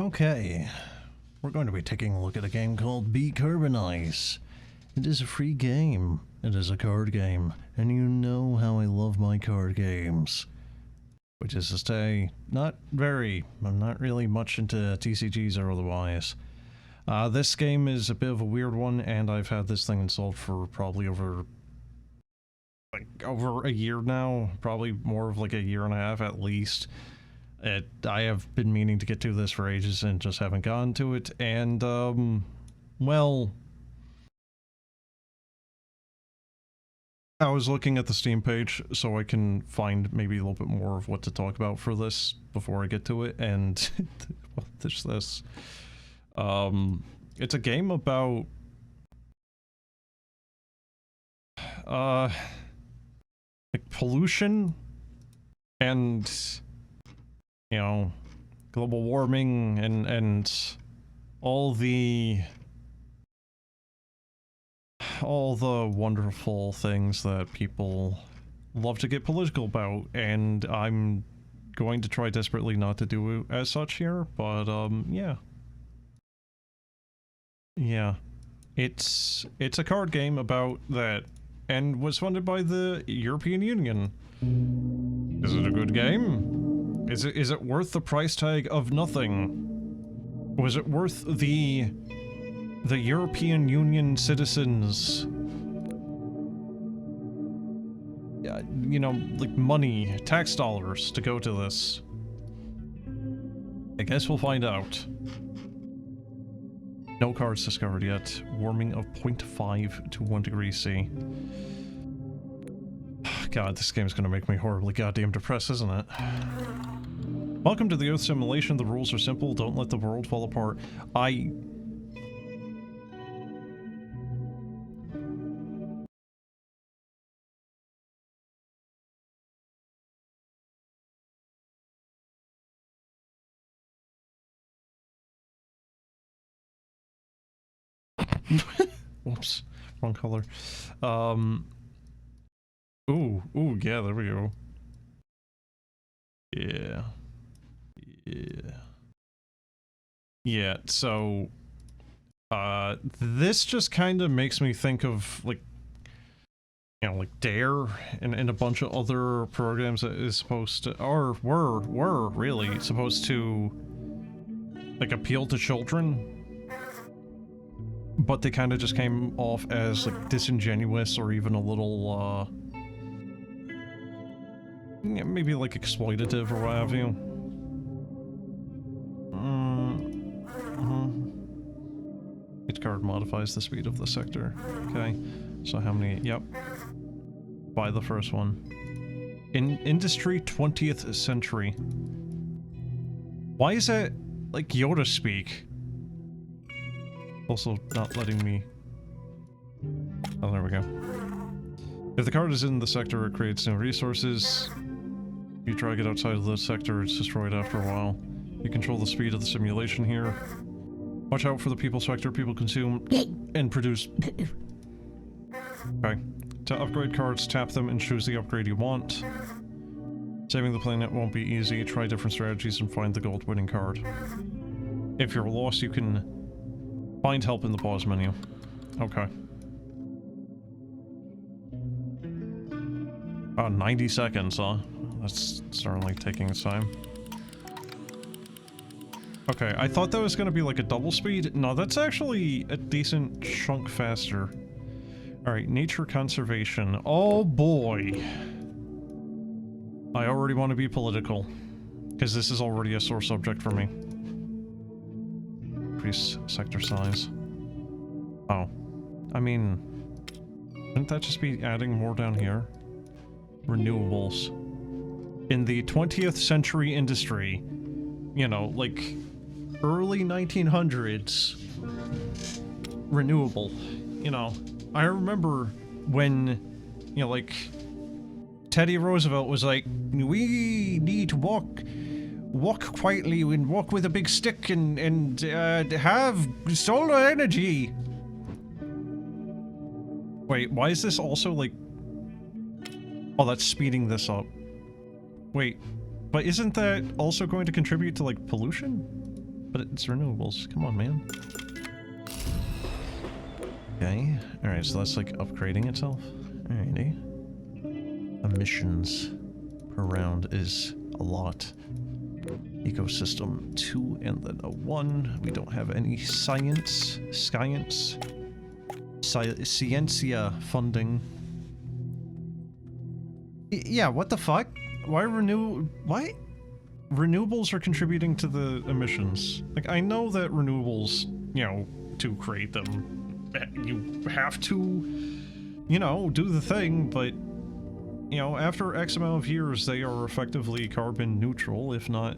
Okay, we're going to be taking a look at a game called Beecarbonize. It is a free game. It is a card game, and you know how I love my card games. Which is to say, I'm not really much into TCGs or otherwise. This game is a bit of a weird one, and I've had this thing installed for probably over a year now, probably more of like a year and a half at least. I have been meaning to get to this for ages and just haven't gotten to it, and, well, I was looking at the Steam page so I can find maybe a little bit more of what to talk about for this before I get to it, and there's this. It's a game about, like pollution and, you know, global warming and all the wonderful things that people love to get political about, and I'm going to try desperately not to do it as such here, but yeah. Yeah. It's a card game about that, and was funded by the European Union. Is it a good game? Is it worth the price tag of nothing? Was it worth the European Union citizens, you know, like money, tax dollars to go to this? I guess we'll find out. No cards discovered yet. Warming of 0.5 to 1 degree C. God, this game's gonna make me horribly goddamn depressed, isn't it? Welcome to the Earth simulation. The rules are simple. Don't let the world fall apart. Whoops, wrong color. Ooh, yeah, there we go. Yeah, so, this just kind of makes me think of, like, you know, like Dare and a bunch of other programs that is supposed to, or were really supposed to, like, appeal to children. But they kind of just came off as, like, disingenuous or even a little, yeah, maybe, like, exploitative or what have you. Each card modifies the speed of the sector. Okay, so how many? Yep. Buy the first one. In Industry 20th Century. Why is that, like, Yoda speak? Also not letting me... Oh, there we go. If the card is in the sector, it creates new resources. If you drag it outside of the sector, it's destroyed after a while. You control the speed of the simulation here. Watch out for the people sector. People consume and produce. Okay. To upgrade cards, tap them and choose the upgrade you want. Saving the planet won't be easy. Try different strategies and find the gold winning card. If you're lost, you can find help in the pause menu. Okay. 90 seconds, huh? That's certainly taking its time. Okay, I thought that was gonna be like a double speed. No, that's actually a decent chunk faster. Alright, nature conservation. Oh boy. I already want to be political. Because this is already a sore subject for me. Increase sector size. Oh. I mean... Shouldn't that just be adding more down here? Renewables. In the 20th century industry, you know, like, early 1900s, renewable, you know. I remember when, you know, like, Teddy Roosevelt was like, we need to walk quietly and walk with a big stick and have solar energy. Wait, why is this also, like... Oh, that's speeding this up. Wait, but isn't that also going to contribute to, like, pollution? But it's renewables. Come on, man. Okay. Alright, so that's like upgrading itself. Alrighty. Emissions per round is a lot. Ecosystem 2 and then a 1. We don't have any Scientia funding. Yeah, what the fuck? Why renewables are contributing to the emissions? Like, I know that renewables, you know, to create them, you have to, you know, do the thing, but, you know, after X amount of years, they are effectively carbon neutral, if not,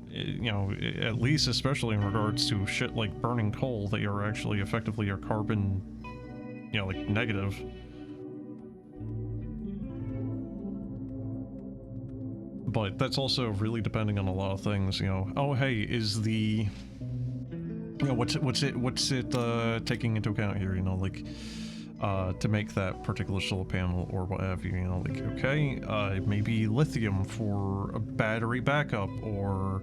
you know, at least especially in regards to shit like burning coal, they are actually effectively a carbon, you know, like, negative. But that's also really depending on a lot of things, you know. Oh, hey, is the... You know, what's it taking into account here, you know, like, to make that particular solar panel or what have you, you know, like, okay, maybe lithium for a battery backup, or,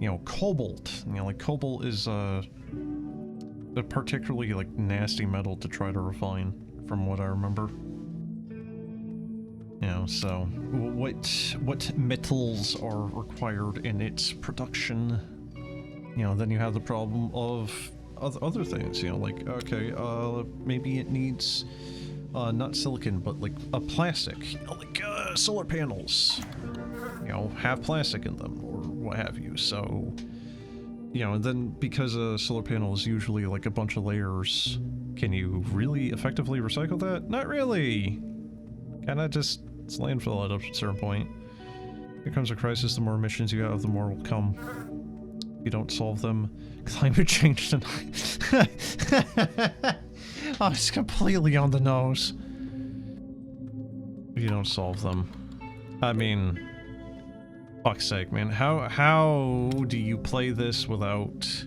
you know, cobalt. You know, like, cobalt is, a particularly, like, nasty metal to try to refine, from what I remember. You know, so what metals are required in its production? You know, then you have the problem of other things, you know, like, okay, maybe it needs, not silicon, but like a plastic, you know, like, solar panels, you know, have plastic in them, or what have you, so, you know, and then because a solar panel is usually like a bunch of layers, can you really effectively recycle that? Not really! Kinda just, it's landfill at a certain point. Here comes a crisis, the more emissions you have, the more will come. If you don't solve them, climate change tonight. Oh, it's completely on the nose. If you don't solve them. I mean, fuck's sake, man. How do you play this without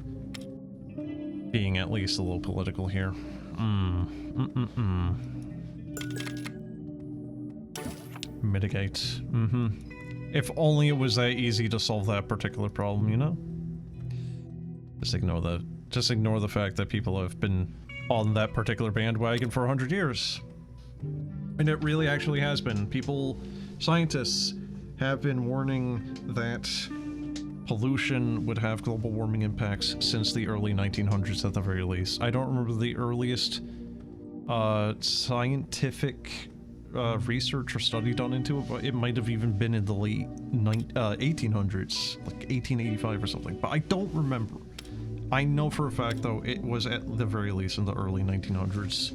being at least a little political here? Mitigate. If only it was that easy to solve that particular problem, you know? Just ignore the fact that people have been on that particular bandwagon for 100 years. And it really actually has been. Scientists have been warning that pollution would have global warming impacts since the early 1900s at the very least. I don't remember the earliest scientific research or study done into it, but it might have even been in the late 1800s, like 1885 or something, but I don't remember. I know for a fact, though, it was at the very least in the early 1900s.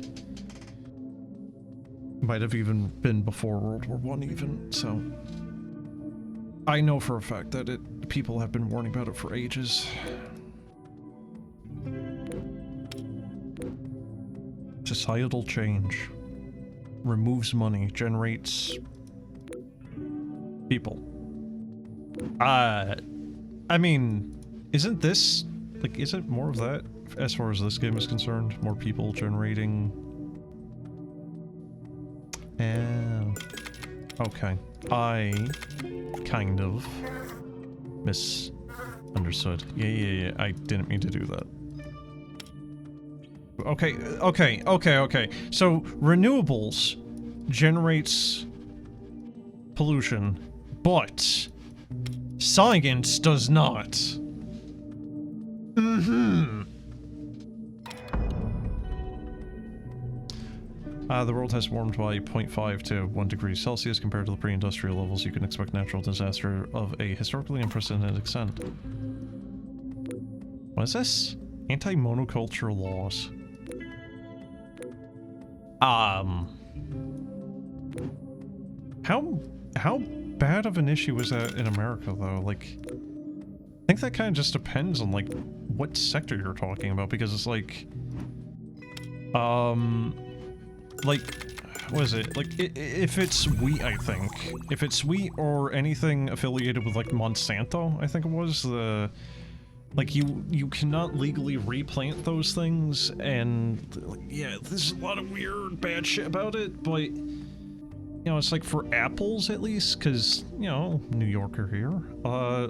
Might have even been before World War I even, so... I know for a fact that people have been warning about it for ages. Societal change. Removes money, generates... people. I mean, isn't this... like, isn't more of that, as far as this game is concerned? More people generating... okay. I kind of misunderstood. Yeah. I didn't mean to do that. Okay. So, renewables generates pollution, but science does not. The world has warmed by 0.5 to 1 degree Celsius compared to the pre-industrial levels. You can expect natural disaster of a historically unprecedented extent. What is this? Anti-monoculture laws. How bad of an issue is that in America, though? Like, I think that kind of just depends on, like, what sector you're talking about, because it's like, what is it? Like, if it's wheat, I think. If it's wheat or anything affiliated with, like, Monsanto, I think it was, like, you cannot legally replant those things, and, like, yeah, there's a lot of weird, bad shit about it, but, you know, it's like for apples, at least, because, you know, New Yorker here,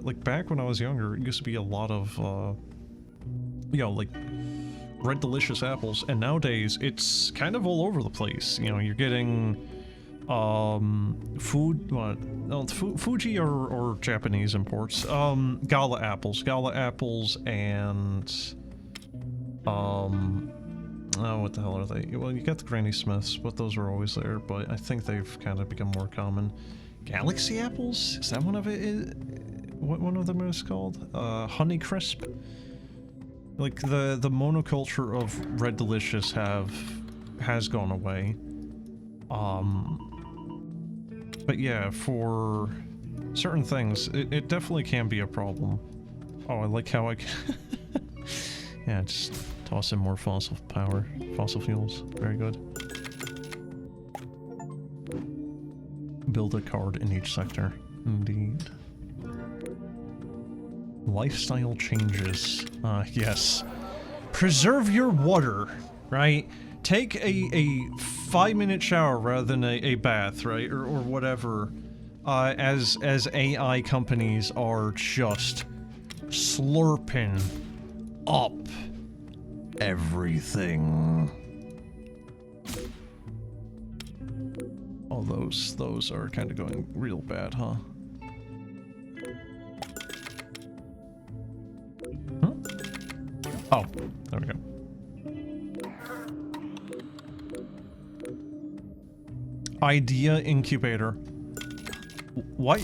like, back when I was younger, it used to be a lot of, you know, like red delicious apples, and nowadays it's kind of all over the place. You know, you're getting Fuji or Japanese imports, gala apples and oh, what the hell are they? Well, you got the Granny Smiths, but those are always there, but I think they've kind of become more common. Galaxy apples? Is that one of it? What one of them is called? Honey Crisp? Like, the monoculture of Red Delicious has gone away. But yeah, for certain things, it definitely can be a problem. Oh, I like how I can... yeah, just toss in more fossil fuels. Very good. Build a card in each sector. Indeed. Lifestyle changes. Yes. Preserve your water, right? Take a 5-minute shower rather than a bath, right? Or whatever. As AI companies are just slurping up everything. Oh, those are kind of going real bad, huh? Huh? Oh, there we go. Idea incubator. What?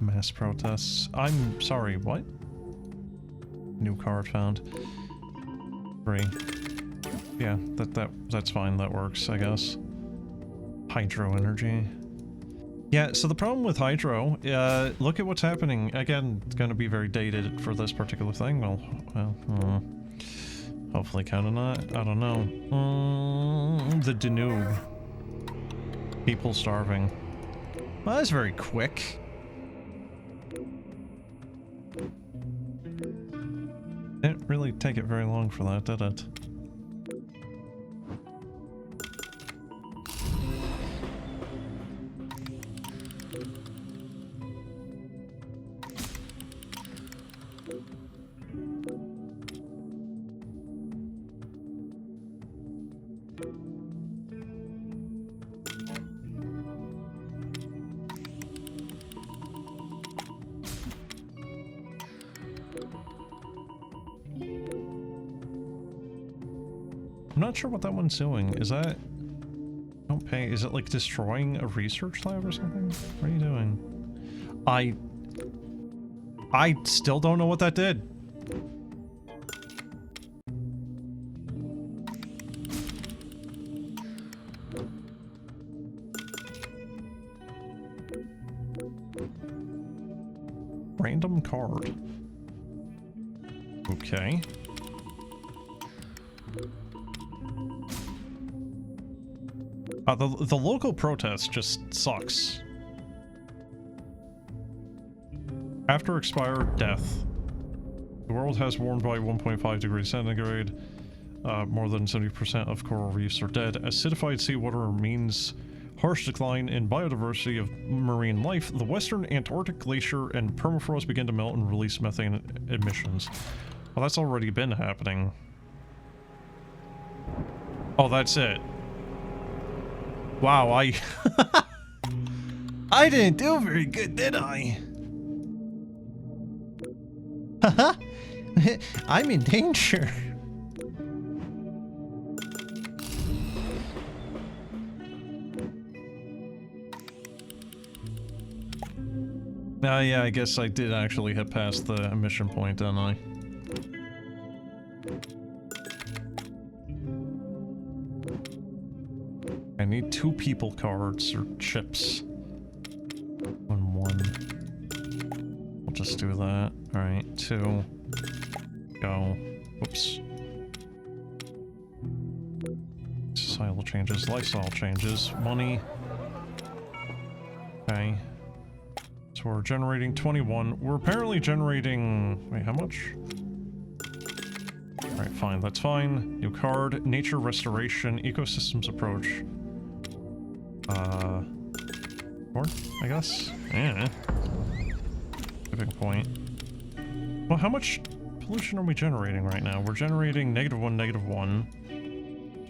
Mass protests. I'm sorry, what? New card found. 3. Yeah, that's fine, that works, I guess. Hydro energy. Yeah, so the problem with hydro, look at what's happening. Again, it's going to be very dated for this particular thing. Well, hopefully kind of not. I don't know. The Danube. People starving. Well, that's very quick. Didn't really take it very long for that, did it? I'm not sure what that one's doing. Is that... Don't pay. Is it like destroying a research lab or something? What are you doing? I still don't know what that did. Random card. Okay. The local protest just sucks. After expired, death. The world has warmed by 1.5 degrees centigrade. More than 70% of coral reefs are dead. Acidified seawater means harsh decline in biodiversity of marine life. The western Antarctic glacier and permafrost begin to melt and release methane emissions. Well, that's already been happening. Oh, that's it. Wow, I didn't do very good, did I? Haha! I'm in danger. Yeah, I guess I did actually hit past the emission point, didn't I? I need 2 people cards or chips. And 1. We'll just do that. Alright, 2. Go. Whoops. Societal changes, lifestyle changes, money. Okay. So we're generating 21. We're apparently generating... Wait, how much? Alright, fine, that's fine. New card, nature restoration, ecosystems approach. Or, I guess? Yeah. Tipping point. Well, how much pollution are we generating right now? We're generating -1, -1.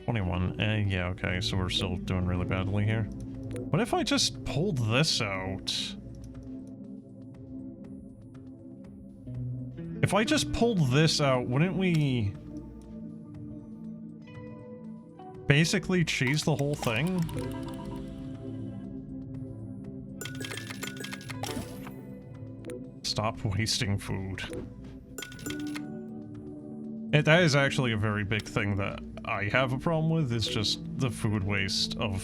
21. Yeah, okay, so we're still doing really badly here. What if I just pulled this out? If I just pulled this out, wouldn't we basically cheese the whole thing? Stop wasting food. That is actually a very big thing that I have a problem with, is just the food waste of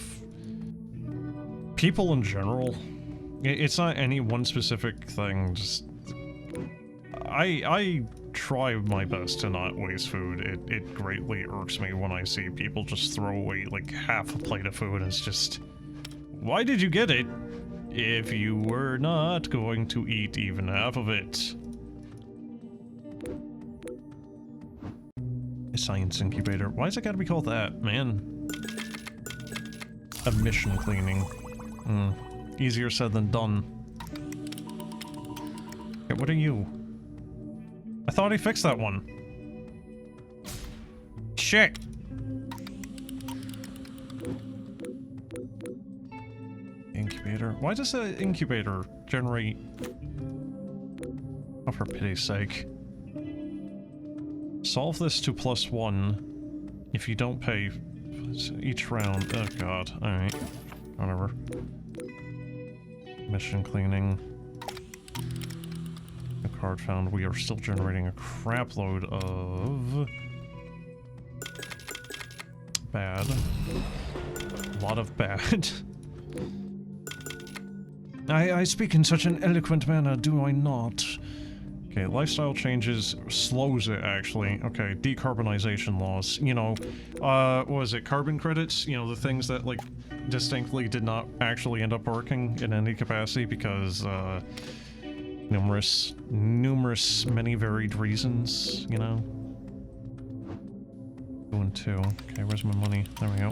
people in general. It's not any one specific thing, just... I try my best to not waste food. It greatly irks me when I see people just throw away like half a plate of food and it's just... Why did you get it if you were not going to eat even half of it? A science incubator. Why is it gotta be called that, man? Emission cleaning. Easier said than done. Okay, what are you? I thought he fixed that one. Shit! Incubator. Why does the incubator generate... Oh, for pity's sake. Solve this to +1 if you don't pay each round. Oh god, alright. Whatever. Mission cleaning. A card found. We are still generating a crap load of... bad. A lot of bad. I speak in such an eloquent manner, do I not? Okay, lifestyle changes slows it, actually. Okay, decarbonization laws. You know, what was it, carbon credits? You know, the things that, like, distinctly did not actually end up working in any capacity because, many varied reasons, you know? 2 and 2. Okay, where's my money? There we go.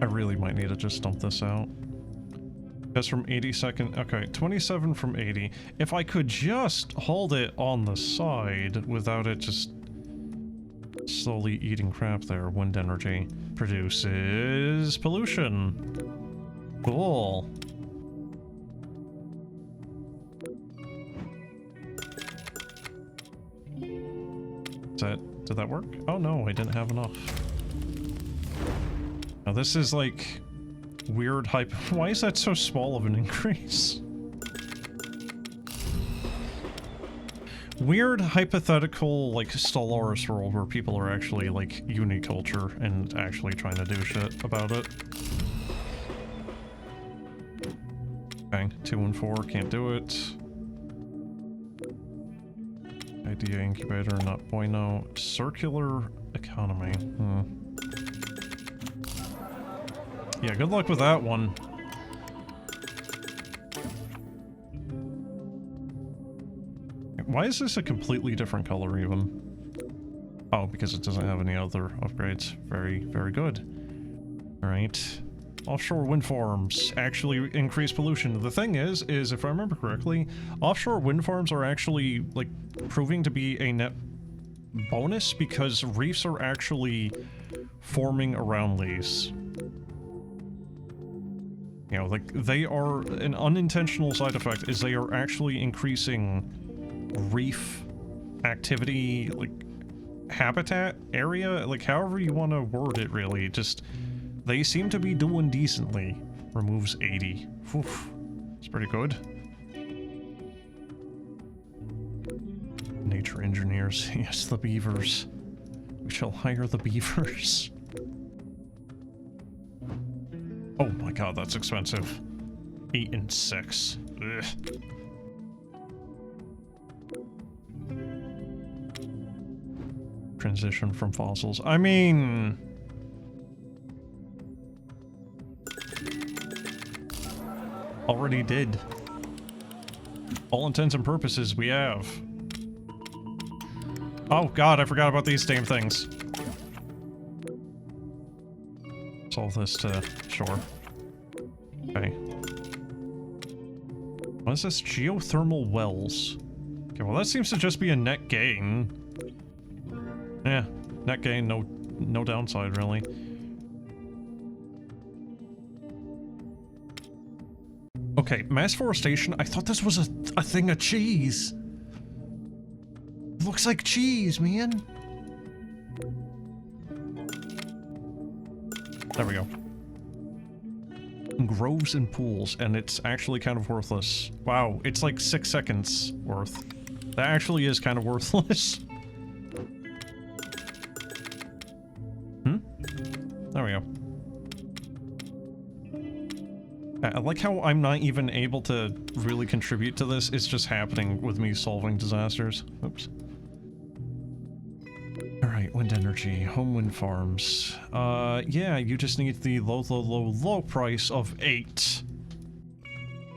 I really might need to just dump this out. That's from 82nd. Okay, 27 from 80. If I could just hold it on the side without it just slowly eating crap there. Wind energy produces pollution. Cool. Did that work? Oh no, I didn't have enough. Now this is like weird hype. Why is that so small of an increase? Weird hypothetical like Stellaris world where people are actually like uniculture and actually trying to do shit about it. Okay, 2 and 4 can't do it. Idea incubator, not bueno. Circular economy. Yeah, good luck with that one. Why is this a completely different color even? Oh, because it doesn't have any other upgrades. Very, very good. Alright. Offshore wind farms actually increase pollution. The thing is if I remember correctly, offshore wind farms are actually, like, proving to be a net bonus because reefs are actually forming around these. You know, like, they are... An unintentional side effect is they are actually increasing reef activity, like, habitat area? Like, however you want to word it, really. Just... They seem to be doing decently. Removes 80. Oof. It's pretty good. Nature engineers. Yes, the beavers. We shall hire the beavers. Oh my god, that's expensive. 8 and 6. Ugh. Transition from fossils. I mean... Already did. All intents and purposes, we have. Oh god, I forgot about these damn things. Solve this to shore. Okay. What is this? Geothermal wells. Okay, well that seems to just be a net gain. Yeah, net gain, no downside really. Okay, mass forestation. I thought this was a thing of cheese. It looks like cheese, man. There we go. Groves and pools, and it's actually kind of worthless. Wow, it's like 6 seconds worth. That actually is kind of worthless. There we go. I like how I'm not even able to really contribute to this. It's just happening with me solving disasters. Oops. Alright, wind energy, home wind farms. Yeah, you just need the low price of 8.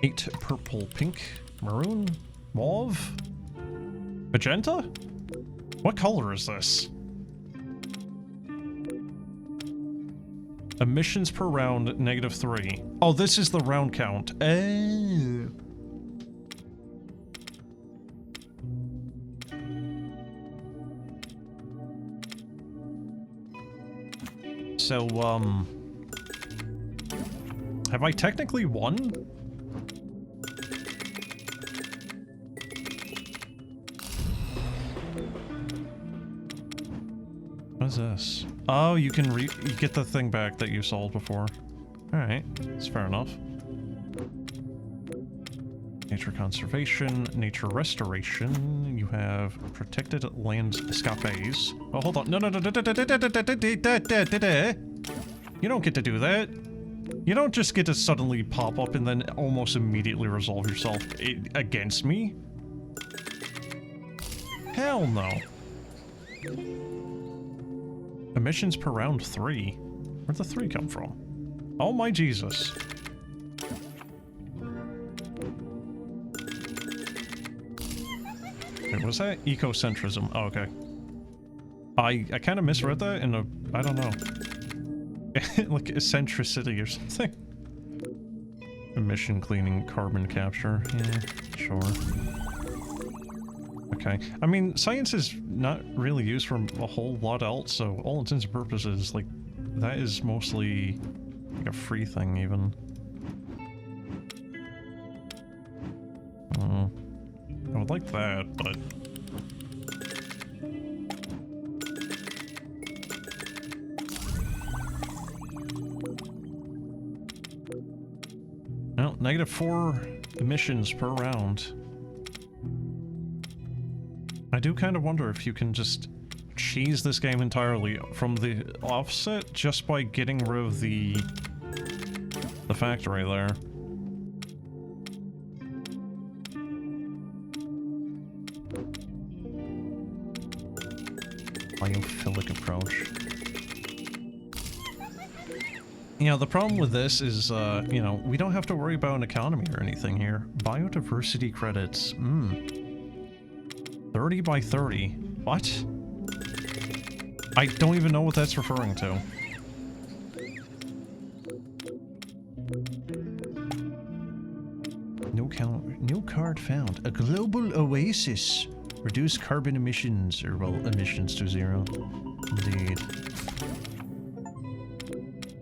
8 purple, pink, maroon, mauve, magenta? What color is this? Emissions per round, -3. Oh, this is the round count. Oh. So, have I technically won? What is this? Oh, you can you get the thing back that you sold before. Alright, that's fair enough. Nature conservation, nature restoration. You have protected land escapes. Oh, hold on. No. You don't get to do that. You don't just get to suddenly pop up and then almost immediately resolve yourself against me. Hell no. Emissions per round 3. Where'd the 3 come from? Oh my Jesus. Wait, was that ecocentrism? Oh, okay. I kind of misread that in a... I don't know. Like eccentricity or something. Emission cleaning, carbon capture. Yeah, sure. Okay. I mean, science is not really used for a whole lot else, so all intents and purposes, like, that is mostly like a free thing, even. I would like that, but... No, -4 emissions per round. I do kind of wonder if you can just cheese this game entirely from the offset just by getting rid of the factory there. Biophilic approach. You know, the problem with this is, you know, we don't have to worry about an economy or anything here. Biodiversity credits. 30 by 30. What? I don't even know what that's referring to. No card found. A global oasis. Reduce carbon emissions, or well, emissions to 0. Indeed.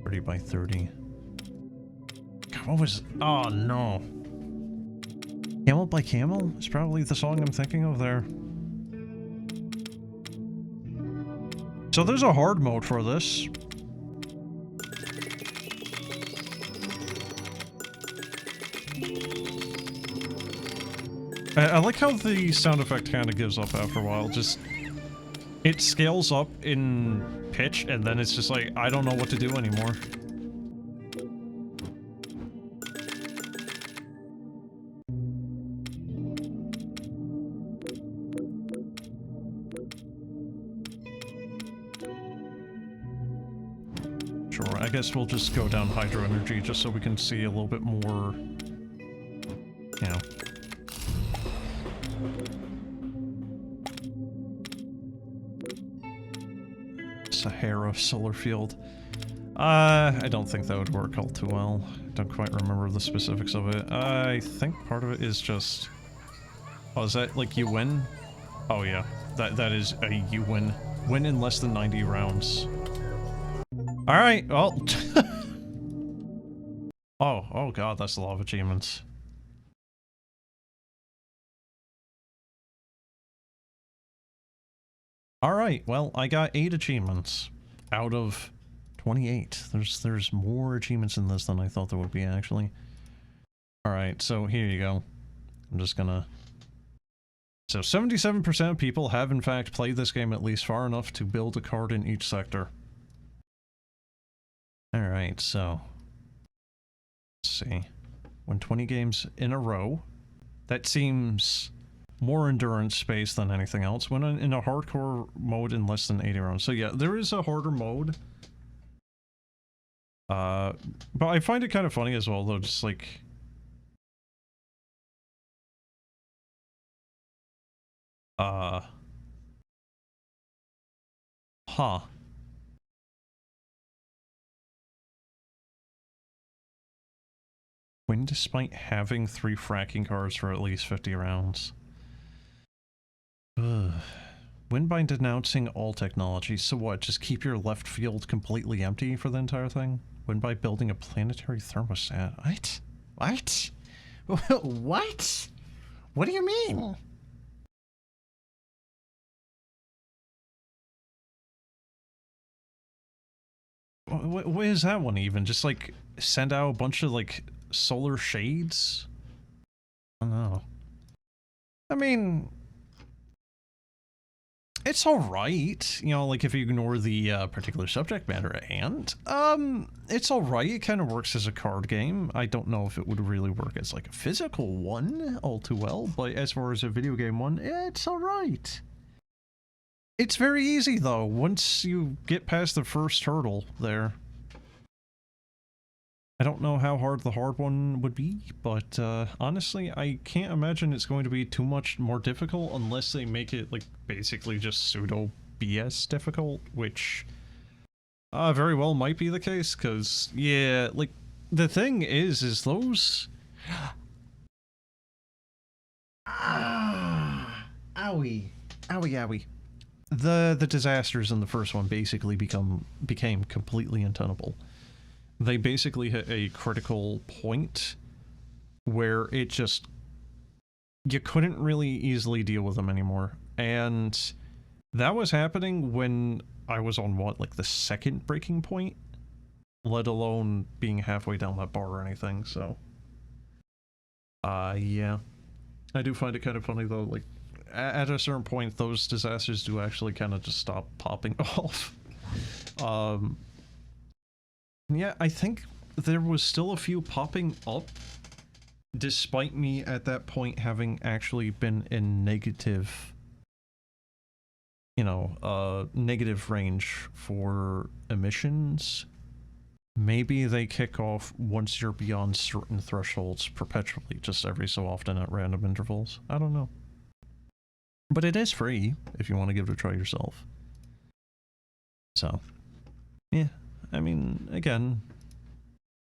30 by 30. God, what was... Oh, no. Camel by Camel is probably the song I'm thinking of there. So there's a hard mode for this. I like how the sound effect kind of gives up after a while. Just, it scales up in pitch, and then it's just like, I don't know what to do anymore. Sure, I guess we'll just go down hydro energy just so we can see a little bit more you know. Sahara solar field. I don't think that would work all too well. Don't quite remember the specifics of it. I think part of it is just... Oh, is that like you win? Oh yeah, that is a you win. Win in less than 90 rounds. Alright, well... oh god, that's a lot of achievements. Alright, well, I got 8 achievements out of 28. There's more achievements in this than I thought there would be, actually. Alright, so here you go. I'm just gonna... So 77% of people have in fact played this game at least far enough to build a card in each sector. Alright, so... Let's see. Win 20 games in a row. That seems... more endurance space than anything else. When in a hardcore mode in less than 80 rounds. So yeah, there is a harder mode. But I find it kind of funny as well, though, just like... Huh. Win despite having 3 fracking cards for at least 50 rounds. Ugh. Win by denouncing all technology. So what, just keep your left field completely empty for the entire thing? Win by building a planetary thermostat. What? What? What? What do you mean? What is that one even? Just like send out a bunch of like solar shades? I don't know. I mean... It's alright, you know, like if you ignore the particular subject matter at hand. It's alright, it kind of works as a card game. I don't know if it would really work as like a physical one all too well, but as far as a video game one, it's alright. It's very easy though, once you get past the first hurdle there. I don't know how hard the hard one would be, but honestly, I can't imagine it's going to be too much more difficult unless they make it, like, basically just pseudo BS difficult, which very well might be the case, because, yeah, like, the thing is those... Owie. Owie, owie. The disasters in the first one basically became completely untenable. They basically hit a critical point where it just... You couldn't really easily deal with them anymore. And that was happening when I was on, what, like the second breaking point? Let alone being halfway down that bar or anything, so... yeah. I do find it kind of funny though, like, at a certain point, those disasters do actually kind of just stop popping off. Yeah, I think there was still a few popping up, despite me at that point having actually been in negative, you know, negative range for emissions. Maybe they kick off once you're beyond certain thresholds perpetually, just every so often at random intervals. I don't know. But it is free, if you want to give it a try yourself. So, yeah. I mean, again,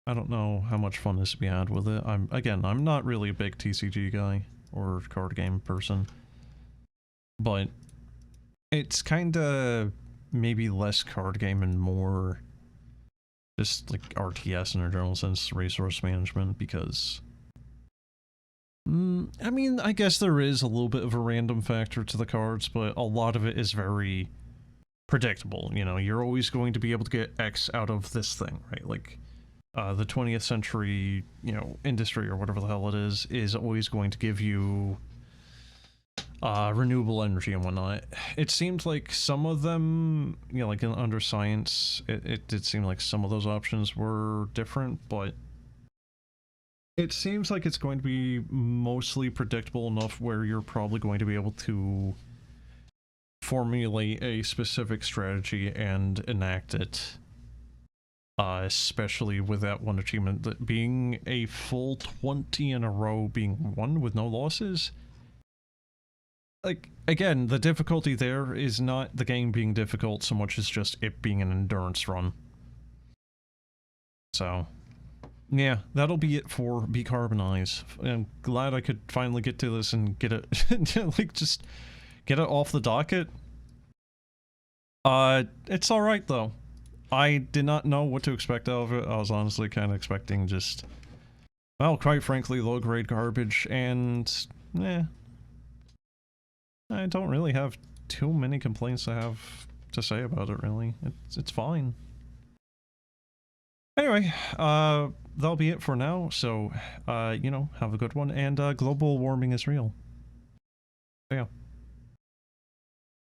I don't know how much fun is to be had with it. I'm not really a big TCG guy or card game person, but it's kinda maybe less card game and more just like RTS in a general sense, resource management, because I mean, I guess there is a little bit of a random factor to the cards, but a lot of it is very predictable. You know, you're always going to be able to get X out of this thing, right? Like, the 20th century, you know, industry or whatever the hell it is always going to give you renewable energy and whatnot. It seemed like some of them, you know, like under science, it did seem like some of those options were different, but it seems like it's going to be mostly predictable enough where you're probably going to be able to formulate a specific strategy and enact it Especially with that one achievement, that being a full 20 in a row being won with no losses. Like, again, the difficulty there is not the game being difficult so much as just it being an endurance run. So, yeah, that'll be it for Beecarbonize. I'm glad I could finally get to this and get it, like, just get it off the docket. It's alright though. I did not know what to expect out of it. I was honestly kind of expecting just, well, quite frankly, low-grade garbage, and, I don't really have too many complaints to have to say about it, really. It's fine. Anyway, that'll be it for now, so, you know, have a good one, and global warming is real. So, yeah.